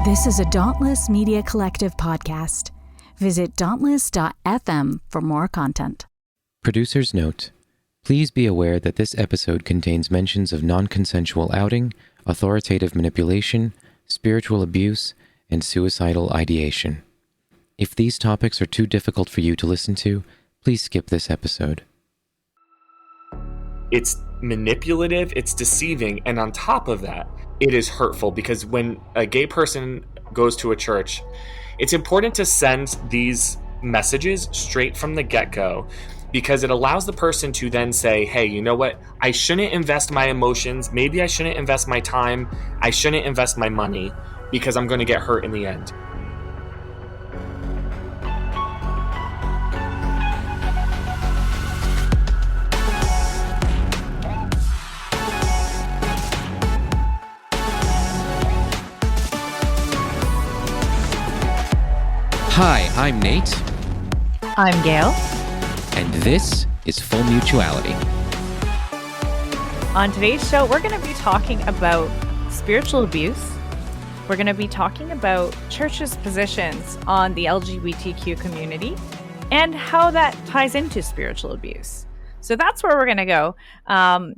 This is a Dauntless Media Collective podcast. Visit dauntless.fm for more content. Producer's note: please be aware that this episode contains mentions of non-consensual outing, authoritative manipulation, spiritual abuse, and suicidal ideation. If these topics are too difficult for you to listen to, please skip this episode. It's manipulative, it's deceiving, and on top of that, it is hurtful, because when a gay person goes to a church, it's important to send these messages straight from the get-go, because it allows the person to then say, hey, you know what? I shouldn't invest my emotions. Maybe I shouldn't invest my time. I shouldn't invest my money, because I'm going to get hurt in the end. Hi, I'm Nate. I'm Gail. And this is Full Mutuality. On today's show, we're going to be talking about spiritual abuse. We're going to be talking about churches' positions on the LGBTQ community and how that ties into spiritual abuse. So that's where we're going to go.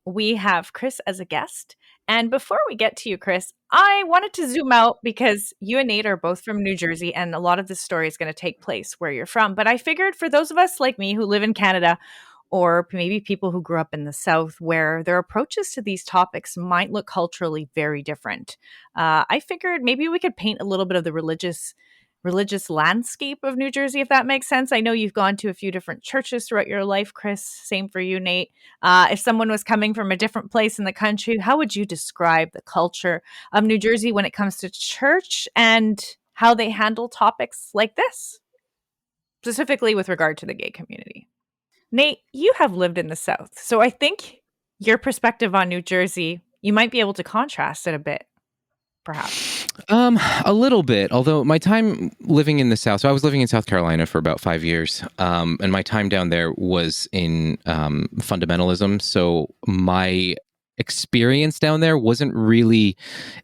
We have Chris as a guest. And before we get to you, Chris, I wanted to zoom out because you and Nate are both from New Jersey, and a lot of this story is going to take place where you're from. But I figured for those of us like me who live in Canada, or maybe people who grew up in the South, where their approaches to these topics might look culturally very different, I figured maybe we could paint a little bit of the religious landscape of New Jersey, if that makes sense. I know you've gone to a few different churches throughout your life, Chris. Same for you, Nate. If someone was coming from a different place in the country, how would you describe the culture of New Jersey when it comes to church and how they handle topics like this, specifically with regard to the gay community? Nate, you have lived in the South, so I think your perspective on New Jersey, you might be able to contrast it a bit, perhaps. A little bit, although my time living in the South, so I was living in South Carolina for about 5 years, and my time down there was in fundamentalism, so my experience down there wasn't really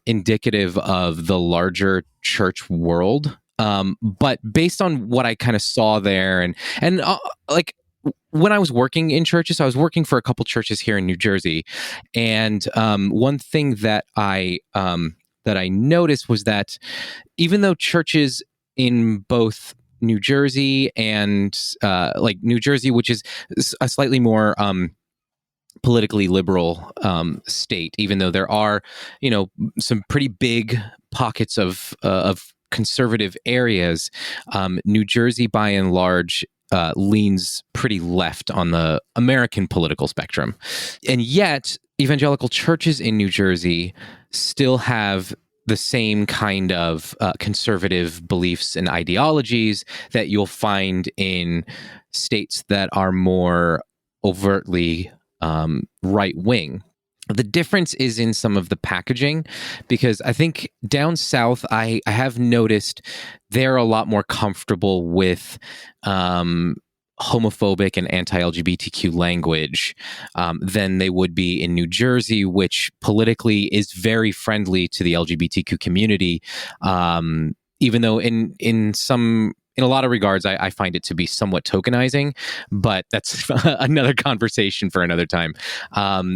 indicative of the larger church world, but based on what I kind of saw there, and like when I was working in churches, I was working for a couple churches here in New Jersey, and one thing that I noticed was that even though churches in both New Jersey and like New Jersey, which is a slightly more politically liberal state, even though there are, some pretty big pockets of conservative areas, New Jersey by and large leans pretty left on the American political spectrum. And yet evangelical churches in New Jersey still have the same kind of conservative beliefs and ideologies that you'll find in states that are more overtly right-wing. The difference is in some of the packaging, because I think down south, I have noticed they're a lot more comfortable with homophobic and anti-LGBTQ language than they would be in New Jersey, which politically is very friendly to the LGBTQ community, even though in a lot of regards, I find it to be somewhat tokenizing, but that's another conversation for another time.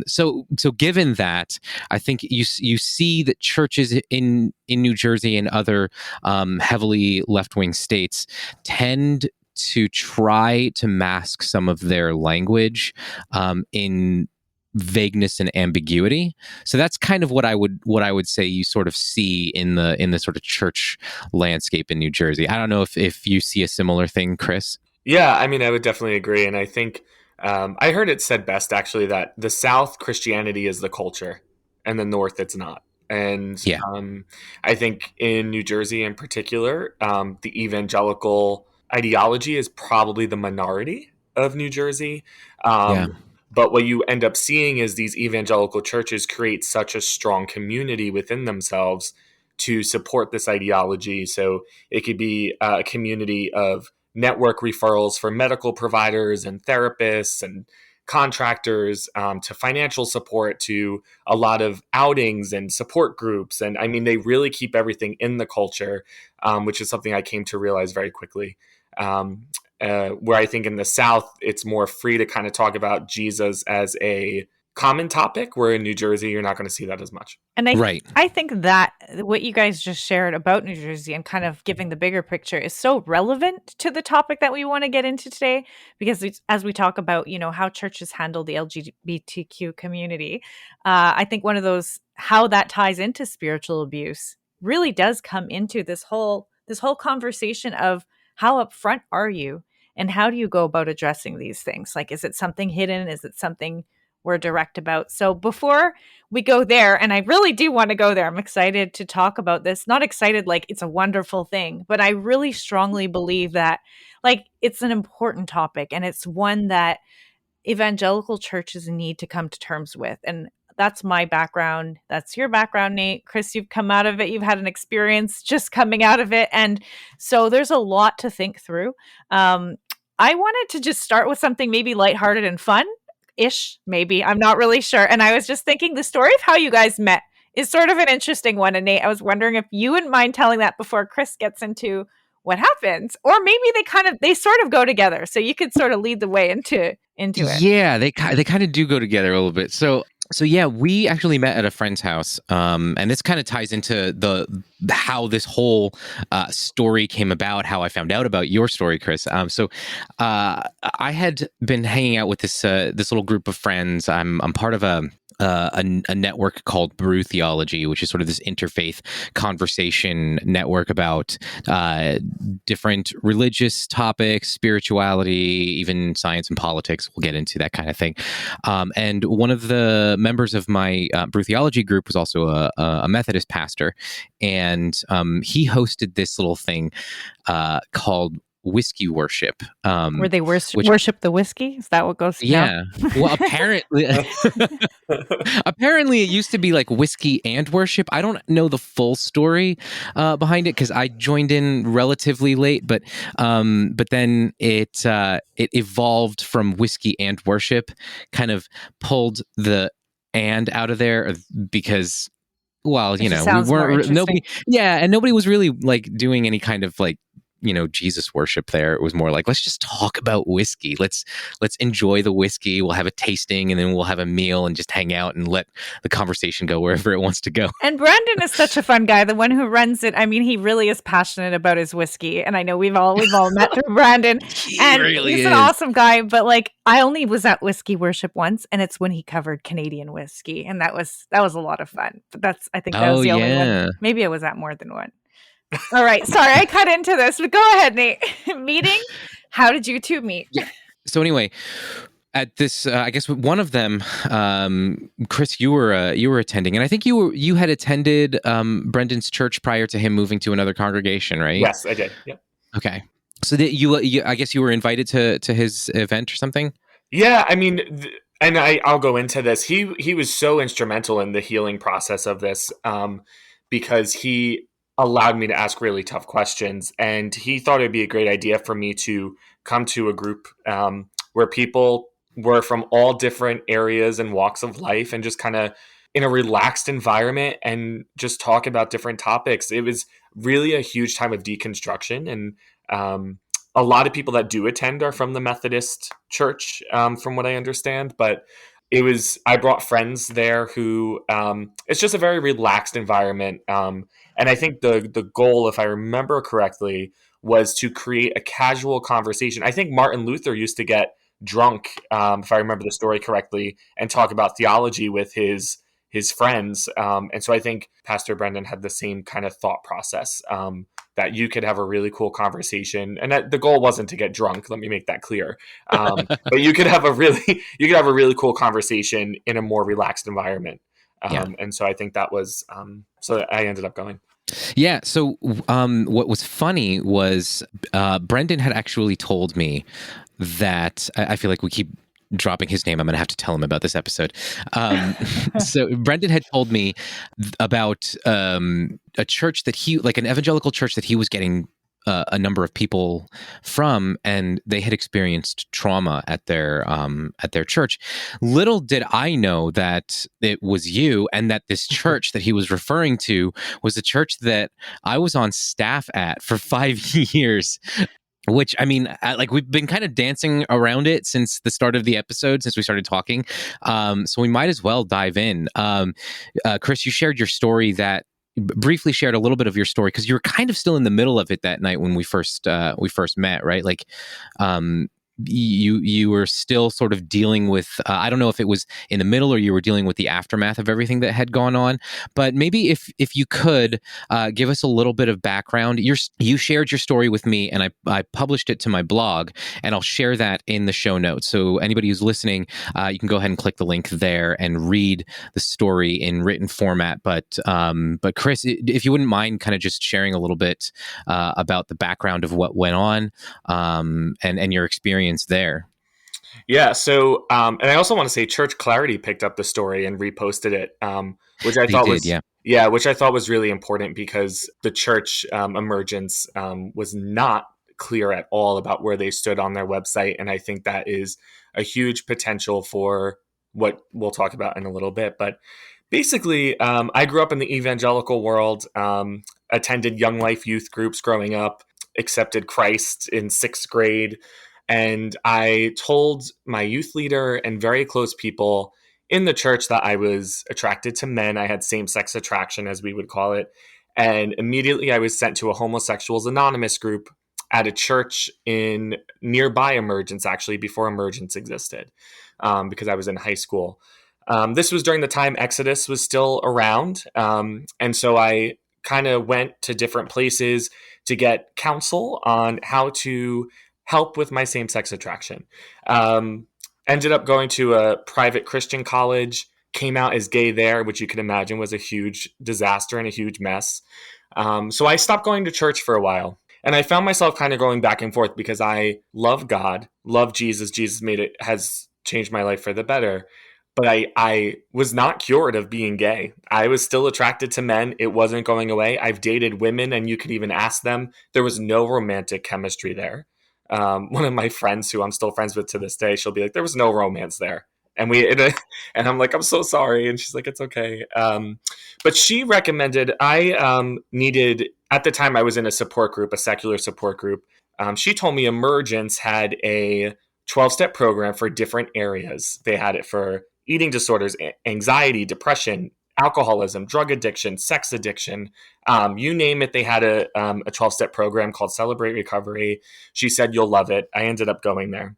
So given that, I think you see that churches in New Jersey and other heavily left-wing states tend to try to mask some of their language in vagueness and ambiguity. So that's kind of what I would say you sort of see in the sort of church landscape in New Jersey. I don't know if you see a similar thing, Chris. Yeah, I mean, I would definitely agree. And I think I heard it said best, actually, that the South, Christianity is the culture, and the North, it's not. And yeah. I think in New Jersey in particular, the evangelical ideology is probably the minority of New Jersey. But what you end up seeing is these evangelical churches create such a strong community within themselves to support this ideology. So it could be a community of network referrals for medical providers and therapists and contractors, to financial support, to a lot of outings and support groups. And I mean, they really keep everything in the culture, which is something I came to realize very quickly. Where I think in the South, it's more free to kind of talk about Jesus as a common topic, where in New Jersey, you're not going to see that as much. And I think that what you guys just shared about New Jersey and kind of giving the bigger picture is so relevant to the topic that we want to get into today, because as we talk about, how churches handle the LGBTQ community, I think one of those, how that ties into spiritual abuse really does come into this whole conversation of how upfront are you and how do you go about addressing these things? Like, is it something hidden? Is it something we're direct about? So before we go there, and I really do want to go there, I'm excited to talk about this. Not excited like it's a wonderful thing, but I really strongly believe that it's an important topic, and it's one that evangelical churches need to come to terms with. And that's my background. That's your background, Nate. Chris, you've come out of it. You've had an experience just coming out of it. And so there's a lot to think through. I wanted to just start with something maybe lighthearted and fun-ish, maybe. I'm not really sure. And I was just thinking the story of how you guys met is sort of an interesting one. And Nate, I was wondering if you wouldn't mind telling that before Chris gets into what happens, or maybe they sort of go together. So you could sort of lead the way into it. Yeah, they kind of do go together a little bit. So yeah, we actually met at a friend's house, and this kind of ties into how this whole story came about, how I found out about your story, Chris. So I had been hanging out with this little group of friends. I'm part of a network called Brew Theology, which is sort of this interfaith conversation network about different religious topics, spirituality, even science and politics. We'll get into that kind of thing. And one of the members of my Brew Theology group was also a Methodist pastor, and he hosted this little thing called whiskey worship. Where they worship the whiskey? Is that what goes down? Yeah. Well, apparently it used to be like whiskey and worship. I don't know the full story behind it, because I joined in relatively late, but then it evolved from whiskey and worship, kind of pulled the and out of there because, well, we weren't, nobody was really like doing any kind of like, Jesus worship there. It was more like, let's just talk about whiskey. Let's enjoy the whiskey. We'll have a tasting, and then we'll have a meal and just hang out and let the conversation go wherever it wants to go. And Brandon is such a fun guy, the one who runs it. I mean, he really is passionate about his whiskey. And I know we've all met through Brandon. He's an awesome guy. But I only was at whiskey worship once, and it's when he covered Canadian whiskey. And that was a lot of fun. But I think that was the only one. Maybe I was at more than one. All right. Sorry, I cut into this, but go ahead, Nate. Meeting? How did you two meet? Yeah. So anyway, at this, I guess one of them, Chris, you were attending, and I think you had attended Brendan's church prior to him moving to another congregation, right? Yes, I did. Yeah. Okay. So that you I guess you were invited to his event or something? Yeah, I mean, and I'll go into this. He was so instrumental in the healing process of this, because he allowed me to ask really tough questions. And he thought it'd be a great idea for me to come to a group where people were from all different areas and walks of life, and just kind of in a relaxed environment and just talk about different topics. It was really a huge time of deconstruction. And a lot of people that do attend are from the Methodist Church, from what I understand. But I brought friends there who, it's just a very relaxed environment. And I think the goal, if I remember correctly, was to create a casual conversation. I think Martin Luther used to get drunk, if I remember the story correctly, and talk about theology with his friends. And so I think Pastor Brendan had the same kind of thought process, that you could have a really cool conversation. And that the goal wasn't to get drunk. Let me make that clear. But you could have a really cool conversation in a more relaxed environment. And so I think that was, so I ended up going. Yeah. So what was funny was Brendan had actually told me that, I feel like we keep dropping his name. I'm going to have to tell him about this episode. So Brendan had told me about a church that an evangelical church that he was getting a number of people from, and they had experienced trauma at their church. Little did I know that it was you, and that this church that he was referring to was a church that I was on staff at for 5 years. Which, I mean, like, we've been kind of dancing around it since the start of the episode, since we started talking. So we might as well dive in. Chris, you shared your story briefly shared a little bit of your story, because you were kind of still in the middle of it that night when we first met, right? Like, you were still sort of dealing with, I don't know if it was in the middle or you were dealing with the aftermath of everything that had gone on, but maybe if you could give us a little bit of background. You shared your story with me, and I published it to my blog, and I'll share that in the show notes. So anybody who's listening, you can go ahead and click the link there and read the story in written format. But Chris, if you wouldn't mind kind of just sharing a little bit about the background of what went on, and your experience there. Yeah. So, and I also want to say Church Clarity picked up the story and reposted it, which I thought which I thought was really important, because the church emergence was not clear at all about where they stood on their website. And I think that is a huge potential for what we'll talk about in a little bit. But basically, I grew up in the evangelical world, attended Young Life youth groups growing up, accepted Christ in 6th grade. And I told my youth leader and very close people in the church that I was attracted to men. I had same-sex attraction, as we would call it. And immediately I was sent to a Homosexuals Anonymous group at a church in nearby Emergence, actually, before Emergence existed, because I was in high school. This was during the time Exodus was still around. And so I kind of went to different places to get counsel on how to help with my same-sex attraction. Ended up going to a private Christian college, came out as gay there, which you can imagine was a huge disaster and a huge mess. So I stopped going to church for a while. And I found myself kind of going back and forth, because I love God, love Jesus. Jesus has changed my life for the better. But I was not cured of being gay. I was still attracted to men. It wasn't going away. I've dated women, and you could even ask them. There was no romantic chemistry there. One of my friends, who I'm still friends with to this day, she'll be like, there was no romance there. And and I'm like, I'm so sorry. And she's like, it's okay. But she recommended, I needed, at the time I was in a support group, a secular support group. She told me Emergence had a 12-step program for different areas. They had it for eating disorders, anxiety, depression, alcoholism, drug addiction, sex addiction, you name it. They had a 12-step program called Celebrate Recovery. She said, you'll love it. I ended up going there.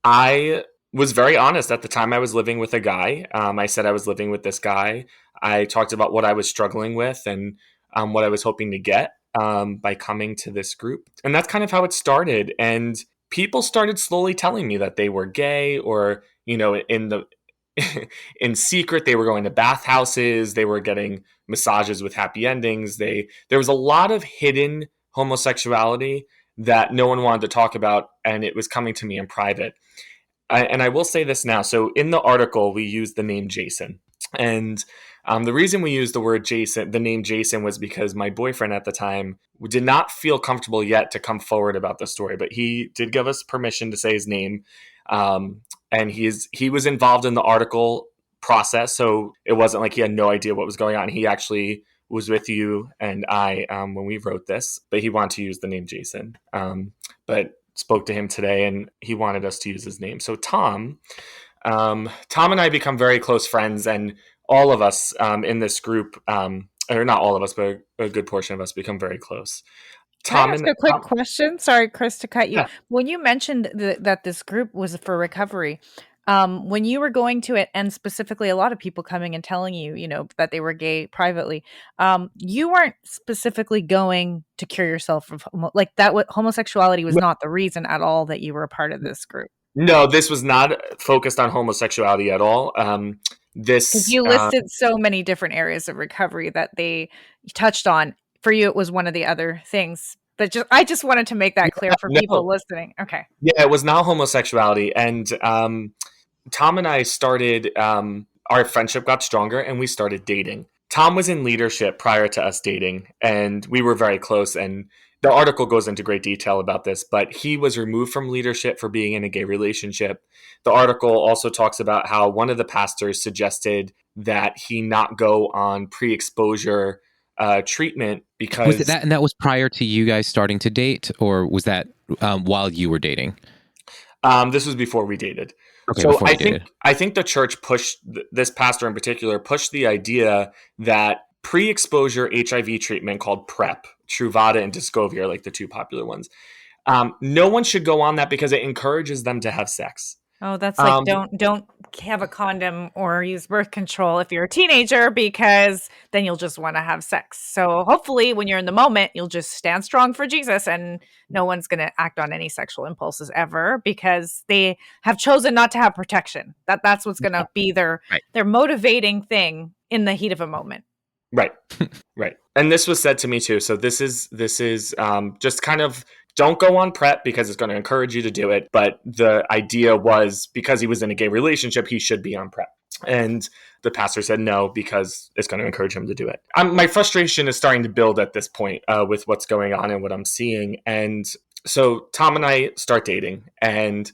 I was very honest. At the time I was living with a guy. I said I was living with this guy. I talked about what I was struggling with and what I was hoping to get by coming to this group. And that's kind of how it started. And people started slowly telling me that they were gay, or, in secret, they were going to bathhouses, they were getting massages with happy endings. There was a lot of hidden homosexuality that no one wanted to talk about, and it was coming to me in private. And I will say this now. So in the article, we used the name Jason. And the reason we used the name Jason was because my boyfriend at the time did not feel comfortable yet to come forward about the story, but he did give us permission to say his name. And he was involved in the article process, so it wasn't like he had no idea what was going on. He actually was with you and I when we wrote this, but he wanted to use the name Jason. But spoke to him today, and he wanted us to use his name. So Tom and I become very close friends, and all of us in this group, or not all of us, but a good portion of us become very close. Can I ask a quick question? Sorry, Chris, to cut you. Yeah. When you mentioned that this group was for recovery, when you were going to it, and specifically a lot of people coming and telling you, that they were gay privately, you weren't specifically going to cure yourself of like that. Homosexuality was not the reason at all that you were a part of this group. No, this was not focused on homosexuality at all. Because you listed so many different areas of recovery that they touched on. For you, it was one of the other things. But I just wanted to make that clear for people listening. Okay. Yeah, it was not homosexuality. And Tom and I started, our friendship got stronger, and we started dating. Tom was in leadership prior to us dating, and we were very close. And the article goes into great detail about this, but he was removed from leadership for being in a gay relationship. The article also talks about how one of the pastors suggested that he not go on pre-exposure treatment because Was it that, and that was prior to you guys starting to date, or was that while you were dating? This was before we dated. Okay, so before you dated. I think the church pushed, this pastor in particular, pushed the idea that pre-exposure HIV treatment called PrEP, Truvada and Descovy are like the two popular ones. No one should go on that because it encourages them to have sex. Oh, that's like don't have a condom or use birth control if you're a teenager, because then you'll just want to have sex. So hopefully when you're in the moment, you'll just stand strong for Jesus and no one's going to act on any sexual impulses ever because they have chosen not to have protection. That's what's going to be their motivating thing in the heat of a moment. Right. Right. And this was said to me too. So this is just kind of, don't go on PrEP because it's going to encourage you to do it. But the idea was because he was in a gay relationship, he should be on PrEP. And the pastor said no, because it's going to encourage him to do it. My frustration is starting to build at this point with what's going on and what I'm seeing. And so Tom and I start dating, and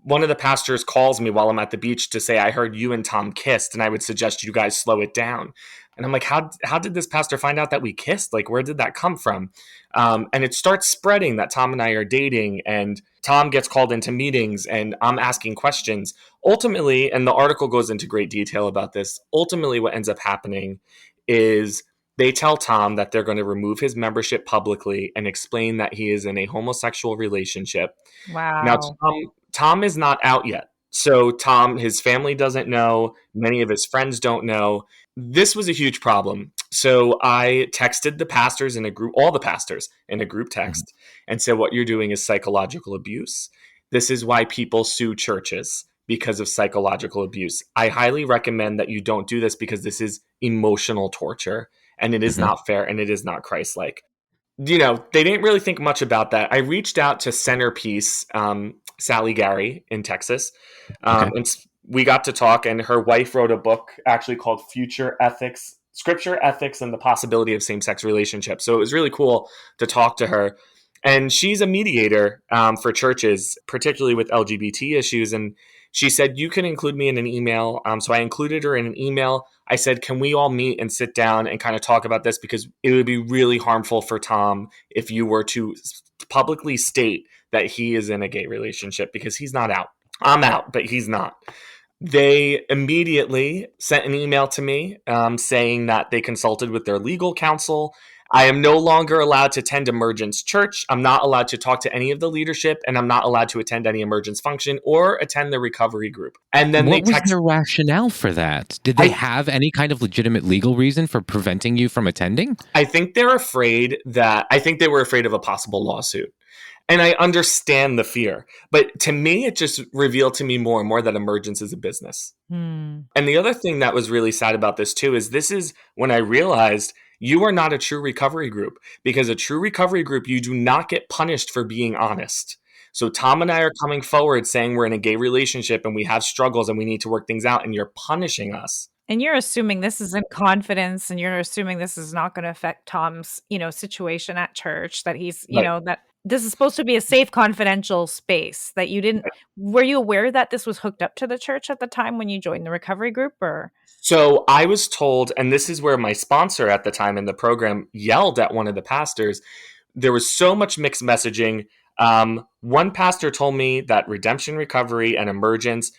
one of the pastors calls me while I'm at the beach to say, I heard you and Tom kissed, and I would suggest you guys slow it down. And I'm like, how did this pastor find out that we kissed? Like, where did that come from? And it starts spreading that Tom and I are dating, and Tom gets called into meetings and I'm asking questions. Ultimately, and the article goes into great detail about this, ultimately what ends up happening is they tell Tom that they're going to remove his membership publicly and explain that he is in a homosexual relationship. Wow. Now, Tom is not out yet. So Tom, his family doesn't know. Many of his friends don't know. This was a huge problem. So I texted the pastors in a group, all the pastors in a group text, and said, what you're doing is psychological abuse. This is why people sue churches, because of psychological abuse. I highly recommend that you don't do this because this is emotional torture, and it is not fair, and it is not Christ-like. You know, they didn't really think much about that. I reached out to Centerpiece, Sally Gary in Texas, and we got to talk, and her wife wrote a book actually called Future Ethics, Scripture, Ethics, and the Possibility of Same-Sex Relationships. So it was really cool to talk to her. And she's a mediator for churches, particularly with LGBT issues. And she said, you can include me in an email. So I included her in an email. I said, can we all meet and sit down and kind of talk about this? Because it would be really harmful for Tom if you were to publicly state that he is in a gay relationship, because he's not out. I'm out, but he's not. They immediately sent an email to me saying that they consulted with their legal counsel. I am no longer allowed to attend Emergence Church. I'm not allowed to talk to any of the leadership, and I'm not allowed to attend any Emergence function or attend the recovery group. And then what was their rationale for that? Did they have any kind of legitimate legal reason for preventing you from attending? I think they were afraid of a possible lawsuit. And I understand the fear. But to me, it just revealed to me more and more that Emergence is a business. And the other thing that was really sad about this too is this is when I realized you are not a true recovery group, because a true recovery group, you do not get punished for being honest. So Tom and I are coming forward saying we're in a gay relationship and we have struggles and we need to work things out, and you're punishing us. And you're assuming this is in confidence, and you're assuming this is not going to affect Tom's, situation at church, that he's, that this is supposed to be a safe, confidential space that you didn't. Were you aware that this was hooked up to the church at the time when you joined the recovery group, or? So I was told, and this is where my sponsor at the time in the program yelled at one of the pastors. There was so much mixed messaging. One pastor told me that Redemption Recovery and Emergence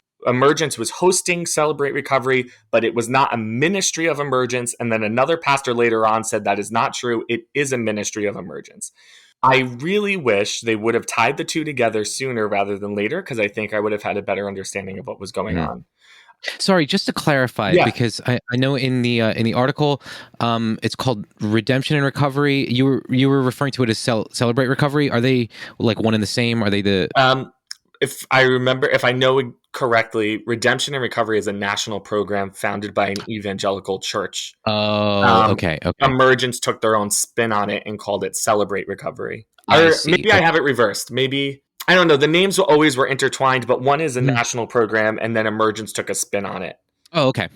was hosting Celebrate Recovery, but it was not a ministry of Emergence. And then another pastor later on said that is not true. It is a ministry of Emergence. I really wish they would have tied the two together sooner rather than later, because I think I would have had a better understanding of what was going on. Sorry, just to clarify, because I know in the article, it's called Redemption and Recovery. You were referring to it as Celebrate Recovery. Are they like one and the same? Are they the? If I know correctly, Redemption and Recovery is a national program founded by an evangelical church. Oh, okay. Emergence took their own spin on it and called it Celebrate Recovery. I have it reversed. Maybe, I don't know. The names always were intertwined, but one is a national program, and then Emergence took a spin on it. Oh, okay.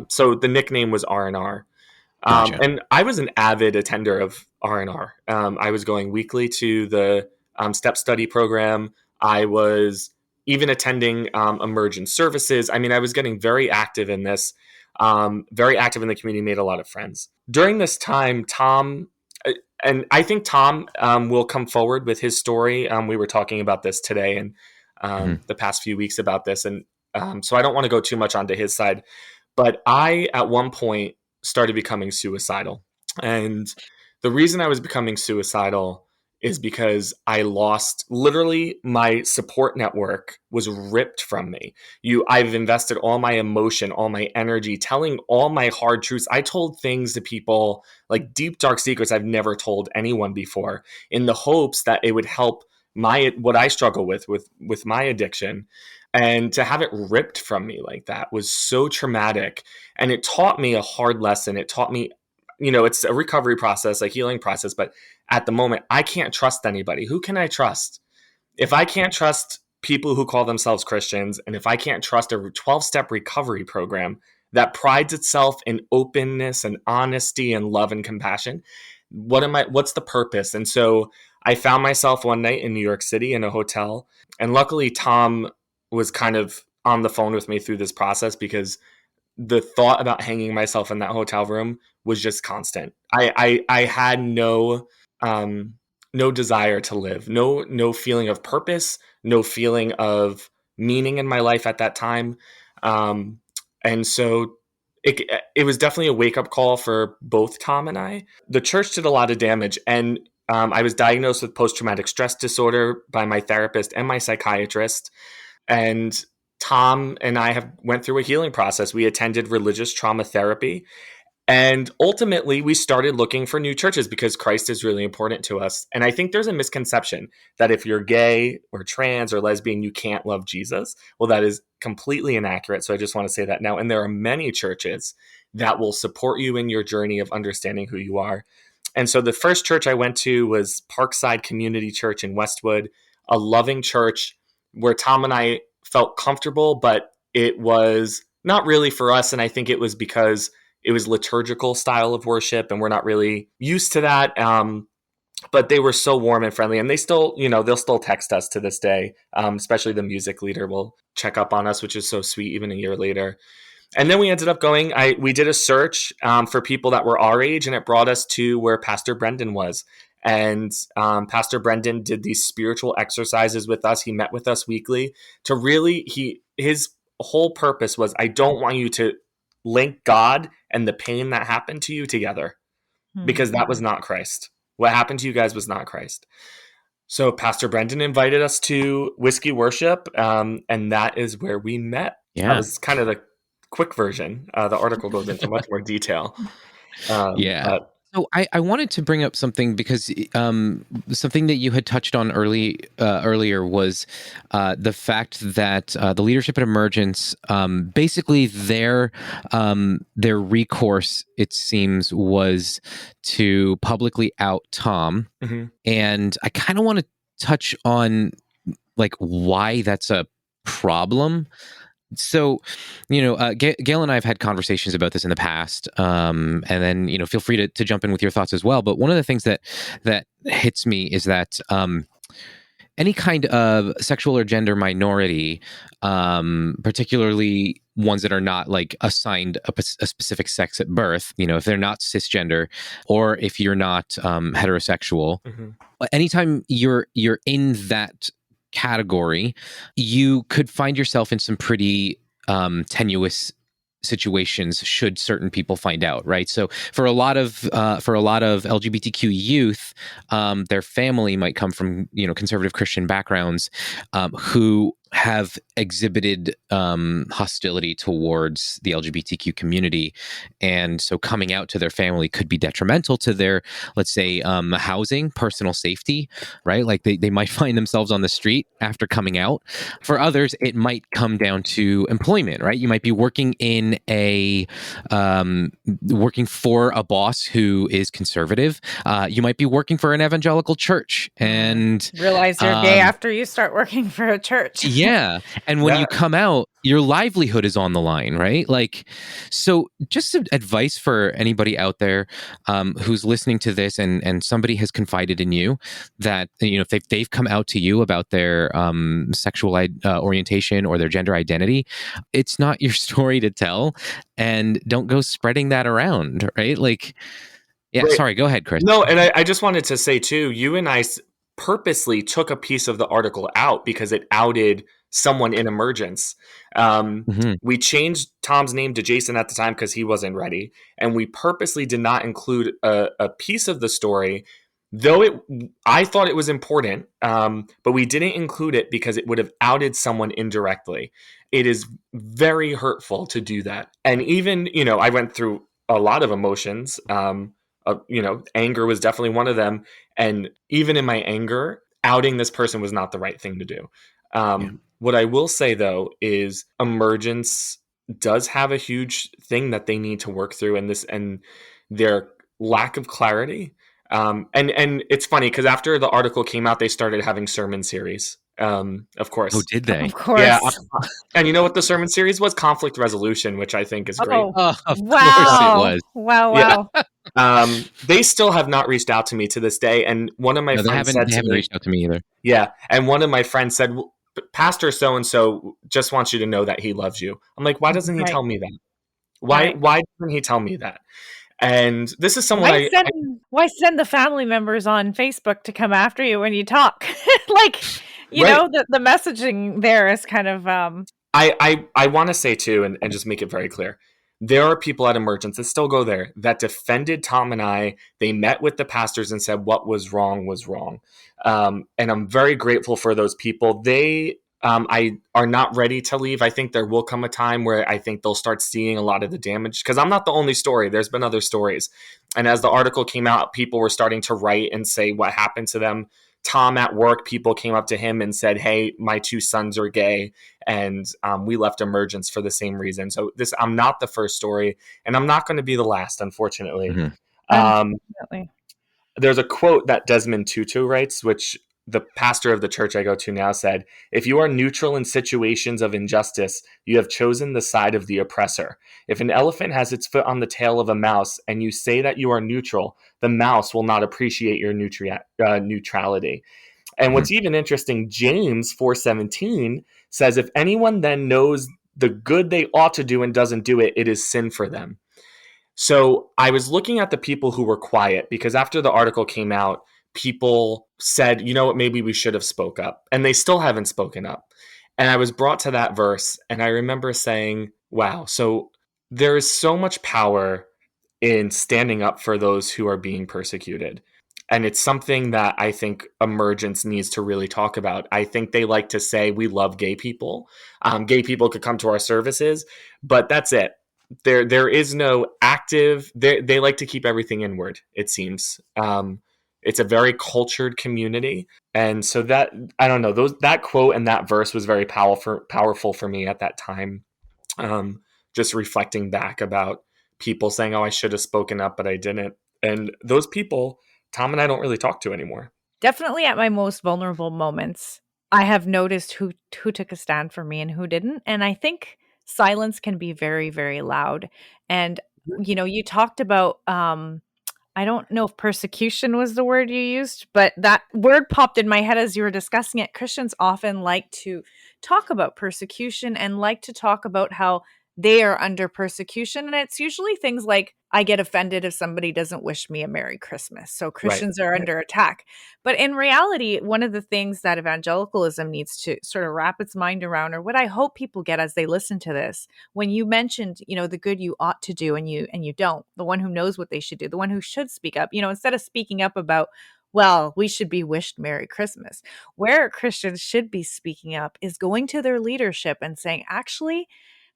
So the nickname was R&R. Gotcha. And I was an avid attender of R&R. I was going weekly to the step study program. I was even attending emergent services. I mean, I was getting very active in this, very active in the community, made a lot of friends. During this time, Tom, and I think Tom will come forward with his story. We were talking about this today and the past few weeks about this. And so I don't want to go too much onto his side. But I, at one point, started becoming suicidal. And the reason I was becoming suicidal is because I lost, literally, my support network was ripped from me. I've invested all my emotion, all my energy, telling all my hard truths. I told things to people, like deep, dark secrets I've never told anyone before, in the hopes that it would help what I struggle with my addiction. And to have it ripped from me like that was so traumatic. And it taught me a hard lesson. It taught me, it's a recovery process, a healing process. But at the moment, I can't trust anybody. Who can I trust? If I can't trust people who call themselves Christians, and if I can't trust a 12-step recovery program that prides itself in openness and honesty and love and compassion, what's the purpose? And so I found myself one night in New York City in a hotel. And luckily, Tom was kind of on the phone with me through this process, because the thought about hanging myself in that hotel room was just constant. I had no desire to live, no feeling of purpose, no feeling of meaning in my life at that time. And so it was definitely a wake-up call for both Tom and I. The church did a lot of damage, and I was diagnosed with post-traumatic stress disorder by my therapist and my psychiatrist. And Tom and I went through a healing process. We attended religious trauma therapy. And ultimately, we started looking for new churches because Christ is really important to us. And I think there's a misconception that if you're gay or trans or lesbian, you can't love Jesus. Well, that is completely inaccurate. So I just want to say that now. And there are many churches that will support you in your journey of understanding who you are. And so the first church I went to was Parkside Community Church in Westwood, a loving church where Tom and I felt comfortable, but it was not really for us. And I think it was because it was liturgical style of worship, and we're not really used to that. But they were so warm and friendly, and they still, they'll still text us to this day. Especially the music leader will check up on us, which is so sweet, even a year later. And then we ended up we did a search for people that were our age, and it brought us to where Pastor Brendan was. And Pastor Brendan did these spiritual exercises with us. He met with us weekly to really, his whole purpose was, I don't want you to link God and the pain that happened to you together, because that was not Christ. What happened to you guys was not Christ. So Pastor Brendan invited us to Whiskey Worship, and that is where we met. Yeah. That was kind of the quick version. The article goes into much more detail. So I wanted to bring up something, because something that you had touched on earlier was the fact that the leadership at Emergence, basically their recourse, it seems, was to publicly out Tom. Mm-hmm. And I kind of want to touch on why that's a problem. So, Gail and I have had conversations about this in the past, and then, feel free to jump in with your thoughts as well. But one of the things that hits me is that any kind of sexual or gender minority, particularly ones that are not assigned a specific sex at birth, if they're not cisgender, or if you're not heterosexual, mm-hmm. Anytime you're in that category, you could find yourself in some pretty tenuous situations should certain people find out, right? So for a lot of LGBTQ youth, their family might come from conservative Christian backgrounds, who have exhibited hostility towards the LGBTQ community, and so coming out to their family could be detrimental to their, let's say, housing, personal safety, right? They might find themselves on the street after coming out. For others, it might come down to employment, right? You might be working in working for a boss who is conservative. You might be working for an evangelical church and realize you're gay after you start working for a church. Yeah. And when you come out, your livelihood is on the line, right? Like, so just some advice for anybody out there who's listening to this and somebody has confided in you that, you know, if they've come out to you about their sexual orientation or their gender identity, it's not your story to tell, and don't go spreading that around, right? Like, yeah, Right. sorry, go ahead, Chris. No, and I just wanted to say too, you and I purposely took a piece of the article out because it outed someone in Emergence. We changed Tom's name to Jason at the time because he wasn't ready, and we purposely did not include a piece of the story, though I thought it was important, but we didn't include it because it would have outed someone indirectly. It is very hurtful to do that, and even, you know, I went through a lot of emotions. You know, anger was definitely one of them. And even in my anger, outing this person was not the right thing to do. What I will say, though, is Emergence does have a huge thing that they need to work through, and their lack of clarity. And it's funny because after the article came out, they started having sermon series. Of course. Oh, did they? Of course. Yeah. And you know what the sermon series was? Conflict resolution, which I think is great. Oh, of Wow. course it was. Wow. They still have not reached out to me to this day. And one of my friends said they haven't reached out to me either. Yeah. And one of my friends said, Pastor so-and-so just wants you to know that he loves you. I'm like, why doesn't he tell me that? Why doesn't he tell me that? And this is someone why send the family members on Facebook to come after you when you talk? Like, you know, the messaging there is kind of I want to say too, and just make it very clear, there are people at Emergence that still go there that defended Tom and I. They met with the pastors and said what was wrong was wrong. And I'm very grateful for those people. They are not ready to leave. I think there will come a time where I think they'll start seeing a lot of the damage, because I'm not the only story. There's been other stories. And as the article came out, people were starting to write and say what happened to them. Tom at work, people came up to him and said, hey, my 2 sons are gay, and we left Emergence for the same reason. So I'm not the first story, and I'm not going to be the last, unfortunately. Unfortunately. There's a quote that Desmond Tutu writes, which the pastor of the church I go to now said, if you are neutral in situations of injustice, you have chosen the side of the oppressor. If an elephant has its foot on the tail of a mouse and you say that you are neutral, the mouse will not appreciate your neutrality. And what's even interesting, James 4:17 says, if anyone then knows the good they ought to do and doesn't do it, it is sin for them. So I was looking at the people who were quiet, because after the article came out, people said, you know what, maybe we should have spoke up. And they still haven't spoken up. And I was brought to that verse, and I remember saying, wow, so there is so much power in standing up for those who are being persecuted. And it's something that I think Emergence needs to really talk about. I think they like to say, we love gay people. Gay people could come to our services, but that's it. There is no active, they like to keep everything inward, it seems. It's a very cultured community. And so that, I don't know, that quote and that verse was very powerful for me at that time. Just reflecting back about people saying, oh, I should have spoken up, but I didn't. And those people, Tom and I don't really talk to anymore. Definitely at my most vulnerable moments, I have noticed who took a stand for me and who didn't. And I think silence can be very, very loud. And, you know, you talked about, I don't know if persecution was the word you used, but that word popped in my head as you were discussing it. Christians often like to talk about persecution and like to talk about how they are under persecution. And it's usually things like, I get offended if somebody doesn't wish me a Merry Christmas. So Christians are under attack. But in reality, one of the things that evangelicalism needs to sort of wrap its mind around, or what I hope people get as they listen to this, when you mentioned, you know, the good you ought to do and you don't, the one who knows what they should do, the one who should speak up, you know, instead of speaking up about, well, we should be wished Merry Christmas. Where Christians should be speaking up is going to their leadership and saying, actually,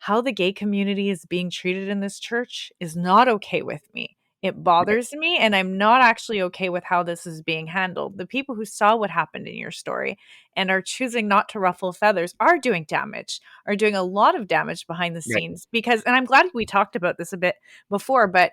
how the gay community is being treated in this church is not okay with me. It bothers me, and I'm not actually okay with how this is being handled. The people who saw what happened in your story and are choosing not to ruffle feathers are doing damage, are doing a lot of damage behind the Right. scenes. Because, and I'm glad we talked about this a bit before, but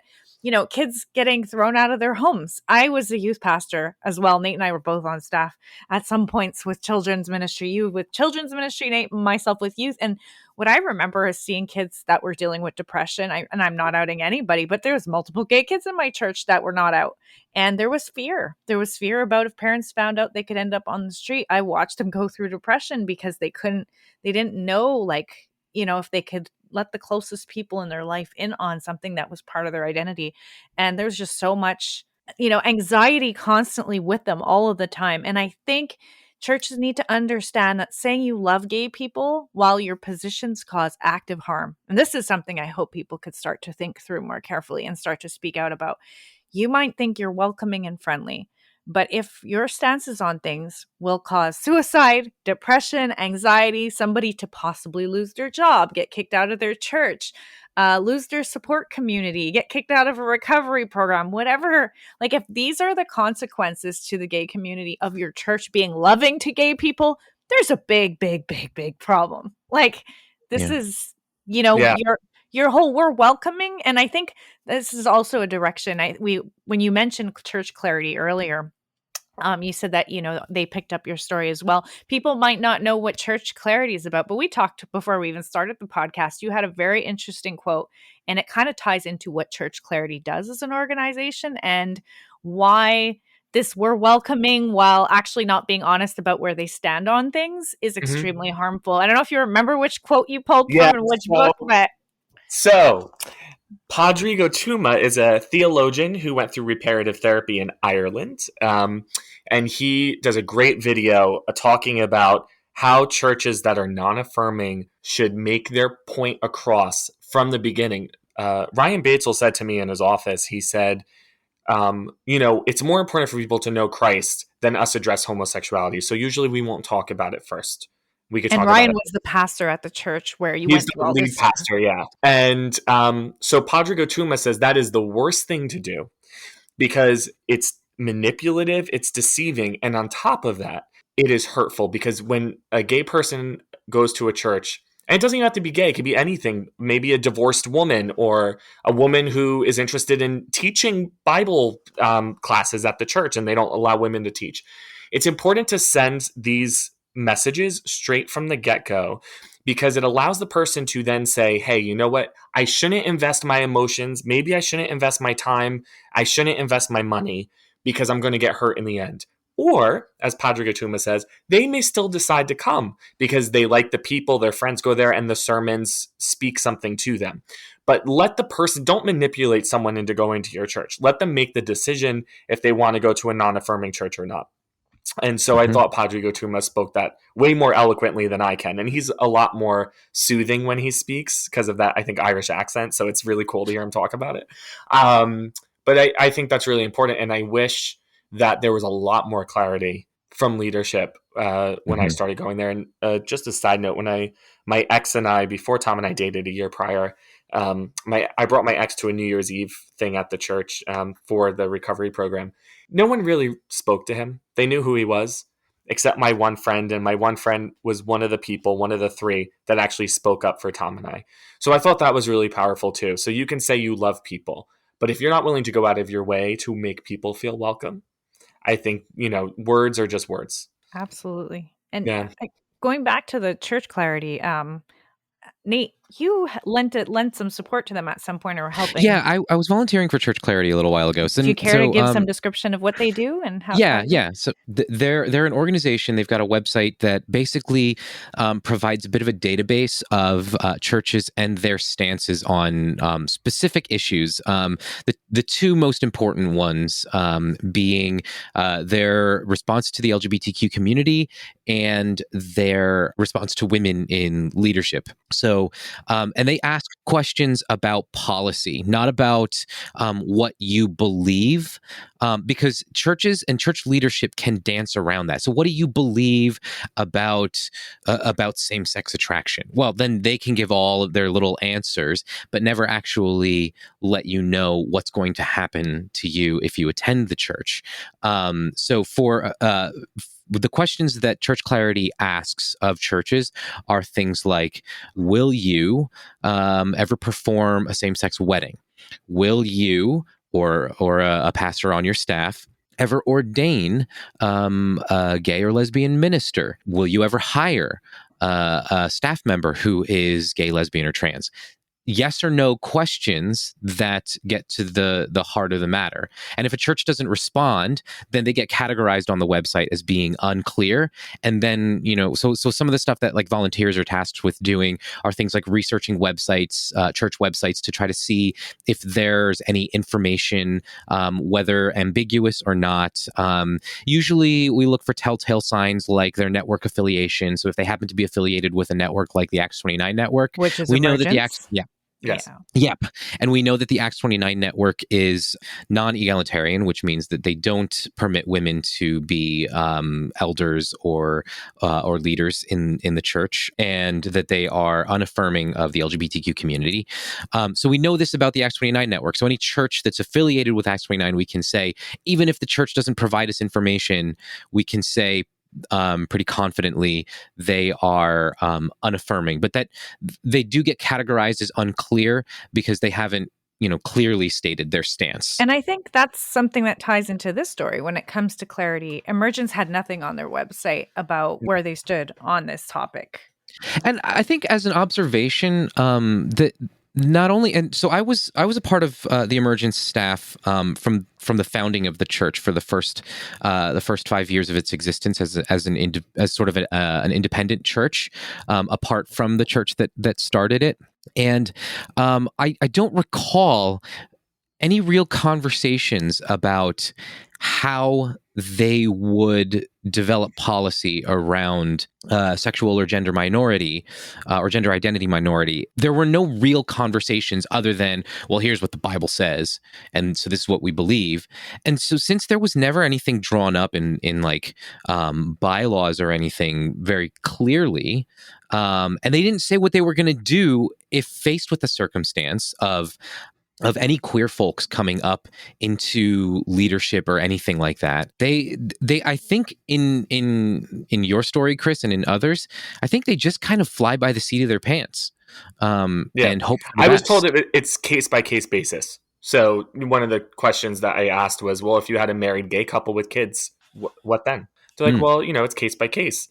kids getting thrown out of their homes. I was a youth pastor as well. Nate and I were both on staff at some points with children's ministry, you with children's ministry, Nate, myself with youth. And what I remember is seeing kids that were dealing with depression. And I'm not outing anybody, but there was multiple gay kids in my church that were not out. And there was fear. There was fear about if parents found out they could end up on the street. I watched them go through depression because they didn't know, if they could let the closest people in their life in on something that was part of their identity. And there's just so much, anxiety constantly with them all of the time. And I think churches need to understand that saying you love gay people while your positions cause active harm. And this is something I hope people could start to think through more carefully and start to speak out about. You might think you're welcoming and friendly, but if your stances on things will cause suicide, depression, anxiety, somebody to possibly lose their job, get kicked out of their church, lose their support community, get kicked out of a recovery program, whatever. If these are the consequences to the gay community of your church being loving to gay people, there's a big, big, big, big problem. This is, Yeah. your whole, we're welcoming. And I think this is also a direction when you mentioned church clarity earlier, you said that, they picked up your story as well. People might not know what church clarity is about, but we talked before we even started the podcast. You had a very interesting quote, and it kind of ties into what church clarity does as an organization and why this we're welcoming while actually not being honest about where they stand on things is extremely harmful. I don't know if you remember which quote you pulled from and which book, but So, Padre Gotuma is a theologian who went through reparative therapy in Ireland. And he does a great video talking about how churches that are non-affirming should make their point across from the beginning. Ryan Batesel said to me in his office, he said, it's more important for people to know Christ than us address homosexuality. So usually we won't talk about it first. We could talk and Ryan about was the pastor at the church where you He's went through all the lead this. pastor, yeah. And so Padre Gotuma says that is the worst thing to do because it's manipulative, it's deceiving, and on top of that, it is hurtful because when a gay person goes to a church, and it doesn't even have to be gay, it could be anything, maybe a divorced woman or a woman who is interested in teaching Bible classes at the church and they don't allow women to teach. It's important to send these messages straight from the get-go because it allows the person to then say, hey, you know what? I shouldn't invest my emotions. Maybe I shouldn't invest my time. I shouldn't invest my money because I'm going to get hurt in the end. Or, as Padre Gotuma says, they may still decide to come because they like the people, their friends go there, and the sermons speak something to them. But let the person, don't manipulate someone into going to your church. Let them make the decision if they want to go to a non-affirming church or not. And so I thought Padre Gotuma spoke that way more eloquently than I can. And he's a lot more soothing when he speaks because of that, I think, Irish accent. So it's really cool to hear him talk about it. But I think that's really important. And I wish that there was a lot more clarity from leadership when I started going there. And just a side note, my ex and I, before Tom and I dated a year prior, I brought my ex to a New Year's Eve thing at the church for the recovery program. No one really spoke to him. They knew who he was, except my one friend. And my one friend was one of the people, one of the three that actually spoke up for Tom and I. So I thought that was really powerful too. So you can say you love people, but if you're not willing to go out of your way to make people feel welcome, I think, words are just words. Absolutely. And going back to the church clarity, Nate, you lent some support to them at some point or helping. Yeah, I was volunteering for Church Clarity a little while ago. Do you care to give some description of what they do and how? Yeah. So they're an organization. They've got a website that basically provides a bit of a database of churches and their stances on specific issues. The two most important ones being their response to the LGBTQ community and their response to women in leadership. So, and they ask questions about policy, not about what you believe, because churches and church leadership can dance around that. So, what do you believe about same-sex attraction? Well, then they can give all of their little answers, but never actually let you know what's going to happen to you if you attend the church. So, the questions that Church Clarity asks of churches are things like, will you ever perform a same-sex wedding? Will you or a pastor on your staff ever ordain a gay or lesbian minister? Will you ever hire a staff member who is gay, lesbian, or trans? Yes or no questions that get to the heart of the matter. And if a church doesn't respond, then they get categorized on the website as being unclear. And then, so some of the stuff that like volunteers are tasked with doing are things like researching websites, church websites, to try to see if there's any information, whether ambiguous or not. Usually we look for telltale signs like their network affiliation. So if they happen to be affiliated with a network like the Acts 29 network, which is we know that the Acts, Yes. Yep. And we know that the Acts 29 network is non-egalitarian, which means that they don't permit women to be elders or leaders in the church, and that they are unaffirming of the LGBTQ community. So we know this about the Acts 29 network. So any church that's affiliated with Acts 29, we can say, even if the church doesn't provide us information, we can say pretty confidently they are unaffirming, but that they do get categorized as unclear because they haven't clearly stated their stance. And I think that's something that ties into this story. When it comes to clarity, Emergence had nothing on their website about where they stood on this topic. And I think as an observation, that not only, and so I was a part of the Emergence staff from the founding of the church for the first 5 years of its existence as sort of an independent church, apart from the church that started it. And I don't recall any real conversations about how they would develop policy around sexual or gender minority or gender identity minority. There were no real conversations other than, well, here's what the Bible says, and so this is what we believe. And so since there was never anything drawn up in like bylaws or anything very clearly, and they didn't say what they were going to do if faced with the circumstance of any queer folks coming up into leadership or anything like that. They I think in your story, Chris, and in others, I think they just kind of fly by the seat of their pants and hope for the I was best. told it's case by case basis. So one of the questions that I asked was, well, if you had a married gay couple with kids, what then? They're like, well, it's case by case.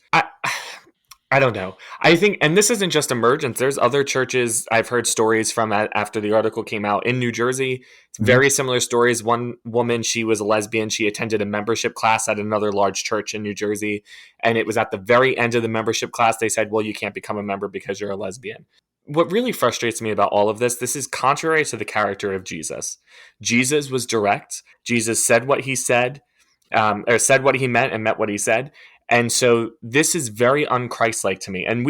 I don't know. I think, and this isn't just Emergence. There's other churches I've heard stories from after the article came out in New Jersey. It's very similar stories. One woman, she was a lesbian. She attended a membership class at another large church in New Jersey. And it was at the very end of the membership class, they said, well, you can't become a member because you're a lesbian. What really frustrates me about all of this is contrary to the character of Jesus. Jesus was direct. Jesus said what he said, or said what he meant and meant what he said. And so this is very unchristlike to me. And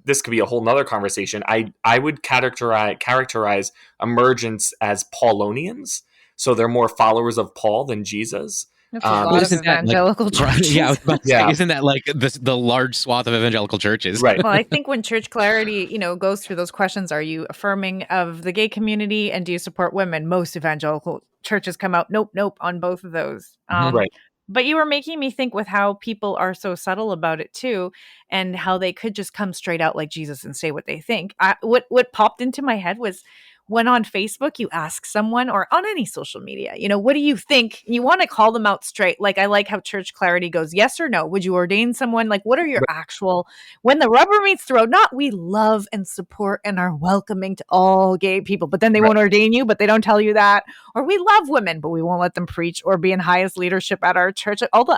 this could be a whole nother conversation. I would characterize Emergence as Paulonians. So they're more followers of Paul than Jesus. That's a lot of evangelical churches. Yeah, I was about to say, isn't that like the large swath of evangelical churches? Right. Well, I think when Church Clarity, goes through those questions, are you affirming of the gay community and do you support women? Most evangelical churches come out, nope, on both of those. Right. But you were making me think with how people are so subtle about it too, and how they could just come straight out like Jesus and say what they think. What popped into my head was when on Facebook you ask someone, or on any social media, what do you think? You want to call them out straight. Like, I like how Church Clarity goes, yes or no? Would you ordain someone? Like, what are your actual, when the rubber meets the road, not we love and support and are welcoming to all gay people, but then they won't ordain you, but they don't tell you that. Or we love women, but we won't let them preach or be in highest leadership at our church. All the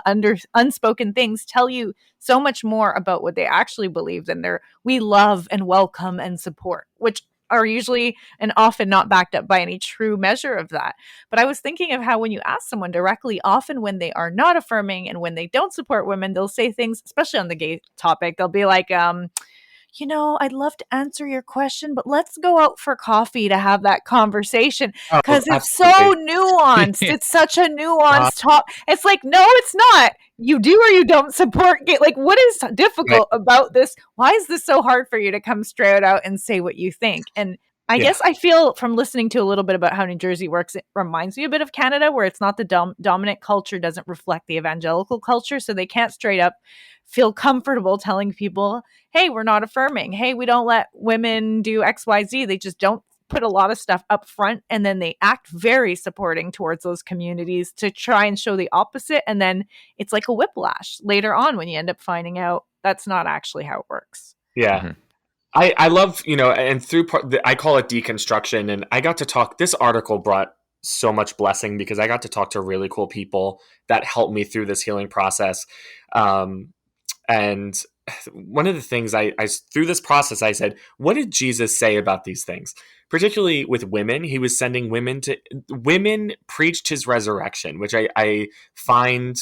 unspoken things tell you so much more about what they actually believe than their we love and welcome and support, which are usually and often not backed up by any true measure of that. But I was thinking of how when you ask someone directly, often when they are not affirming and when they don't support women, they'll say things, especially on the gay topic, they'll be like, I'd love to answer your question, but let's go out for coffee to have that conversation, because it's so nuanced. It's such a nuanced talk. It's like, no, it's not. You do or you don't support gay. Like, what is difficult about this? Why is this so hard for you to come straight out and say what you think? And I guess I feel from listening to a little bit about how New Jersey works, it reminds me a bit of Canada, where it's not the dominant culture doesn't reflect the evangelical culture. So they can't straight up feel comfortable telling people, hey, we're not affirming. Hey, we don't let women do X, Y, Z. They just don't put a lot of stuff up front. And then they act very supporting towards those communities to try and show the opposite. And then it's like a whiplash later on when you end up finding out that's not actually how it works. Yeah. Mm-hmm. I love, and through I call it deconstruction. And I got to talk, this article brought so much blessing because I got to talk to really cool people that helped me through this healing process. And one of the things I through this process, I said, what did Jesus say about these things? Particularly with women, he was sending women preached his resurrection, which I find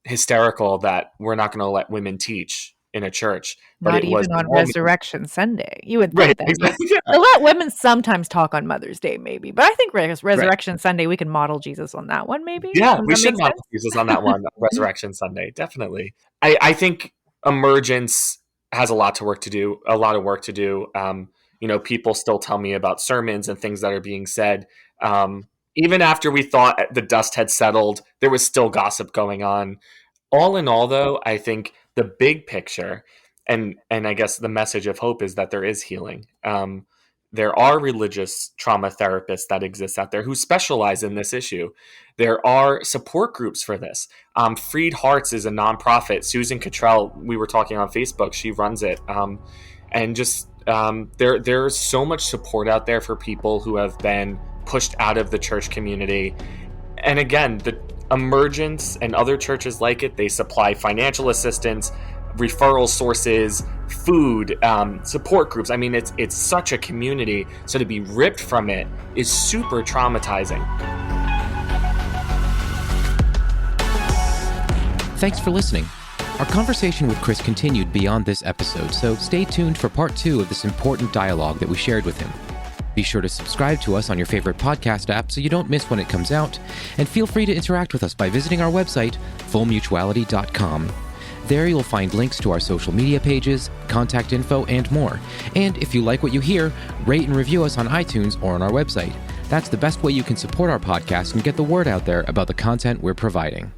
hysterical that we're not going to let women teach in a church. But not even on Resurrection Sunday. You would think that. Exactly. They'll let women sometimes talk on Mother's Day, maybe. But I think Resurrection Sunday, we can model Jesus on that one, maybe. Yeah, we should model Jesus on that one, Resurrection Sunday, definitely. I think emergence has a lot of work to do. People still tell me about sermons and things that are being said. Even after we thought the dust had settled, there was still gossip going on. All in all, though, I think the big picture, and I guess the message of hope is that there is healing. There are religious trauma therapists that exist out there who specialize in this issue. There are support groups for this. Freed Hearts is a nonprofit. Susan Cottrell, we were talking on Facebook, she runs it. There's so much support out there for people who have been pushed out of the church community. And again, the Emergence and other churches like it, they supply financial assistance, referral sources, food, support groups. I mean, it's such a community. So to be ripped from it is super traumatizing. Thanks for listening. Our conversation with Chris continued beyond this episode, so stay tuned for part 2 of this important dialogue that we shared with him. Be sure to subscribe to us on your favorite podcast app so you don't miss when it comes out, and feel free to interact with us by visiting our website, fullmutuality.com. There you'll find links to our social media pages, contact info, and more. And if you like what you hear, rate and review us on iTunes or on our website. That's the best way you can support our podcast and get the word out there about the content we're providing.